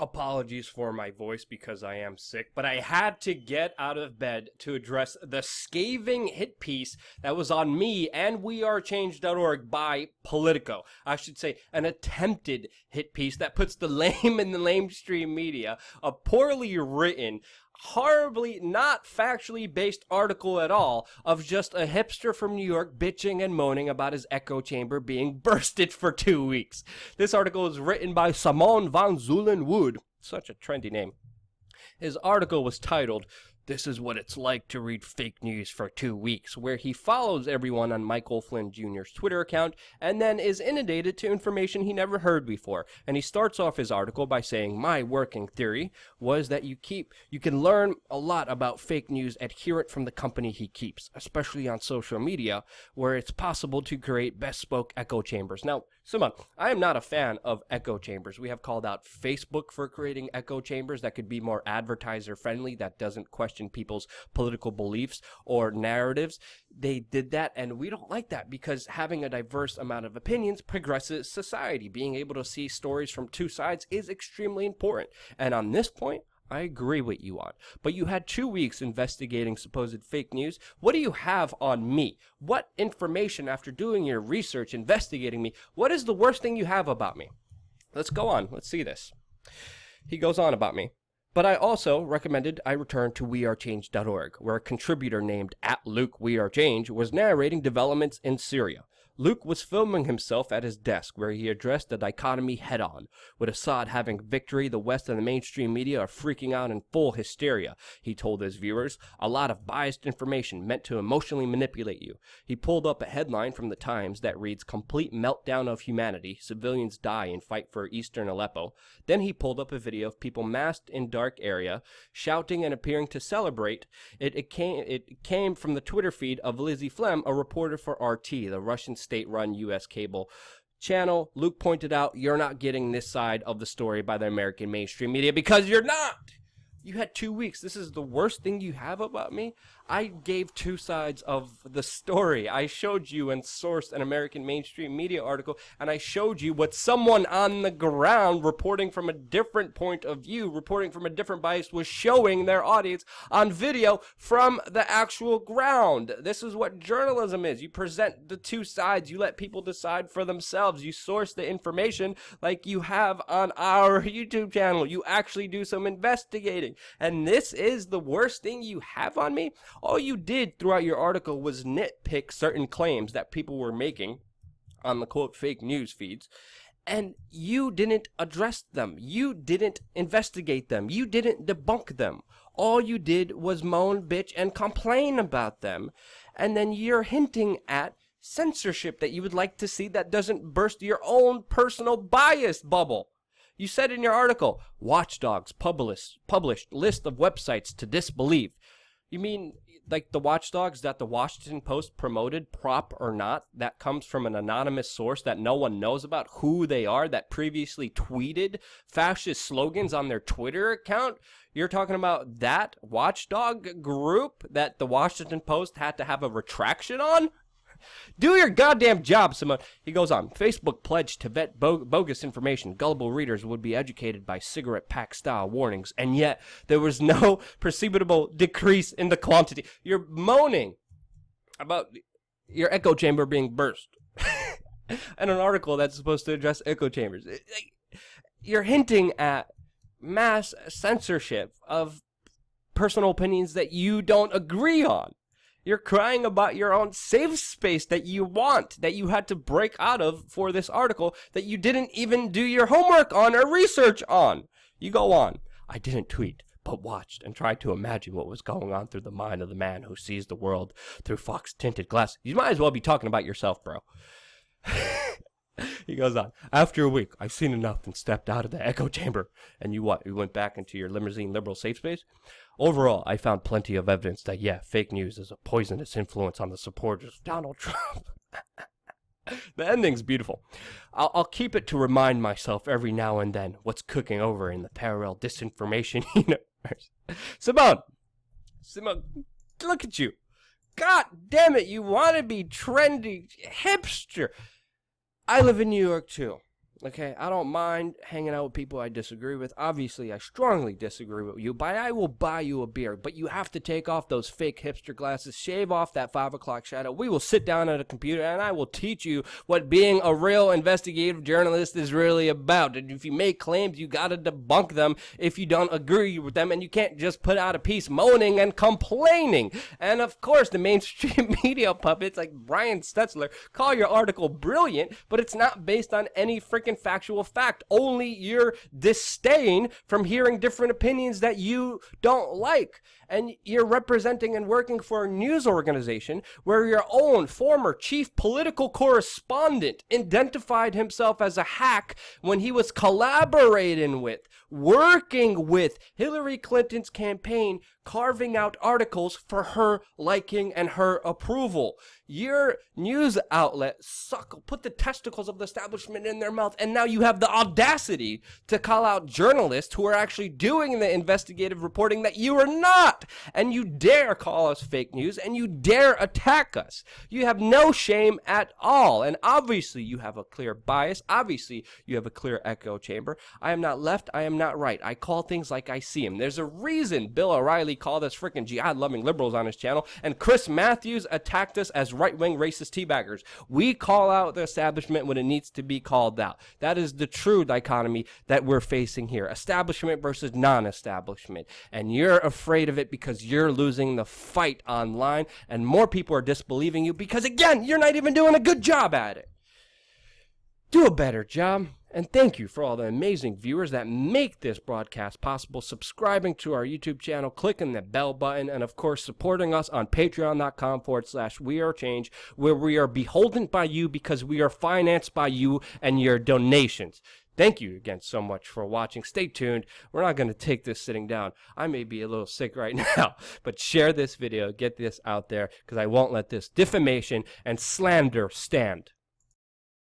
Apologies for my voice because I am sick, but I had to get out of bed to address the scathing hit piece that was on me and WeAreChange.org by Politico. I should say an attempted hit piece that puts the lame in the lamestream media, a poorly written, horribly not factually based article at all of just a hipster from New York bitching and moaning about his echo chamber being bursted for 2 weeks. This article is written by Simon van ZUYLEN-WOOD, such a trendy name. His article was titled, "This is what it's like to read fake news for 2 weeks," where he follows everyone on Michael Flynn Jr.'s Twitter account and then is inundated to information he never heard before. And he starts off his article by saying, "My working theory was that you can learn a lot about fake news adherent from the company he keeps, especially on social media, where it's possible to create bespoke echo chambers." Now, Simon, I am not a fan of echo chambers. We have called out Facebook for creating echo chambers that could be more advertiser friendly, that doesn't question people's political beliefs or narratives. They did that, and we don't like that because having a diverse amount of opinions progresses society. Being able to see stories from two sides is extremely important. And on this point, I agree with you on. But you had 2 weeks investigating supposed fake news. What do you have on me? What information, after doing your research, investigating me, what is the worst thing you have about me? Let's go on. Let's see this. He goes on about me. But I also recommended I return to WeAreChange.org, where a contributor named @LukeWeAreChange was narrating developments in Syria. Luke was filming himself at his desk, where he addressed the dichotomy head-on. With Assad having victory, the West and the mainstream media are freaking out in full hysteria. He told his viewers, a lot of biased information meant to emotionally manipulate you. He pulled up a headline from the Times that reads, "Complete meltdown of humanity. Civilians die in fight for eastern Aleppo." Then he pulled up a video of people masked in dark area, shouting and appearing to celebrate. It came from the Twitter feed of Lizzie Flem, a reporter for RT, the Russian state-run U.S. cable channel. Luke pointed out, "You're not getting this side of the story by the American mainstream media because you're not." You had 2 weeks. This is the worst thing you have about me? I gave two sides of the story. I showed you and sourced an American mainstream media article, and I showed you what someone on the ground reporting from a different point of view, reporting from a different bias, was showing their audience on video from the actual ground. This is what journalism is. You present the two sides. You let people decide for themselves. You source the information like you have on our YouTube channel. You actually do some investigating. And this is the worst thing you have on me? All you did throughout your article was nitpick certain claims that people were making on the quote fake news feeds, and you didn't address them. You didn't investigate them. You didn't debunk them. All you did was moan, bitch, and complain about them. And then you're hinting at censorship that you would like to see that doesn't burst your own personal bias bubble. You said in your article, Watchdogs published list of websites to disbelieve. You mean like the Watchdogs that the Washington Post promoted, prop or not, that comes from an anonymous source that no one knows about who they are, that previously tweeted fascist slogans on their Twitter account? You're talking about that watchdog group that the Washington Post had to have a retraction on? Do your goddamn job, Simone. He goes on. Facebook pledged to vet bogus information. Gullible readers would be educated by cigarette pack style warnings, and yet there was no perceivable decrease in the quantity. You're moaning about your echo chamber being burst. And an article that's supposed to address echo chambers. You're hinting at mass censorship of personal opinions that you don't agree on. You're crying about your own safe space that you want, that you had to break out of for this article that you didn't even do your homework on or research on. You go on. I didn't tweet, but watched and tried to imagine what was going on through the mind of the man who sees the world through fox-tinted glass. You might as well be talking about yourself, bro. He goes on. After a week, I've seen enough and stepped out of the echo chamber. And you what? You went back into your limousine liberal safe space? Overall, I found plenty of evidence that, yeah, fake news is a poisonous influence on the supporters of Donald Trump. The ending's beautiful. I'll keep it to remind myself every now and then what's cooking over in the parallel disinformation universe. Simone, look at you. God damn it, you want to be trendy hipster. I live in New York too. Okay, I don't mind hanging out with people I disagree with. Obviously, I strongly disagree with you, but I will buy you a beer. But you have to take off those fake hipster glasses, shave off that 5 o'clock shadow. We will sit down at a computer and I will teach you what being a real investigative journalist is really about. And if you make claims, you gotta debunk them if you don't agree with them. And you can't just put out a piece moaning and complaining. And of course, the mainstream media puppets like Brian Stutzler call your article brilliant, but it's not based on any freaking factual fact, only your disdain from hearing different opinions that you don't like. And you're representing and working for a news organization where your own former chief political correspondent identified himself as a hack when he was collaborating with, working with Hillary Clinton's campaign, carving out articles for her liking and her approval. Your news outlet put the testicles of the establishment in their mouth, and now you have the audacity to call out journalists who are actually doing the investigative reporting that you are not. And you dare call us fake news, and you dare attack us. You have no shame at all. And obviously you have a clear bias. Obviously you have a clear echo chamber. I am not left. I am not right. I call things like I see them. There's a reason Bill O'Reilly called us freaking jihad-loving liberals on his channel, and Chris Matthews attacked us as right-wing racist teabaggers. We call out the establishment when it needs to be called out. That is the true dichotomy that we're facing here. Establishment versus non-establishment. And you're afraid of it because you're losing the fight online, and more people are disbelieving you because, again, you're not even doing a good job at it. Do a better job. And thank you for all the amazing viewers that make this broadcast possible, subscribing to our YouTube channel, clicking the bell button, and of course supporting us on patreon.com/WeAreChange, where we are beholden by you because we are financed by you and your donations. Thank you again so much for watching. Stay tuned. We're not going to take this sitting down. I may be a little sick right now, but share this video, get this out there, because I won't let this defamation and slander stand.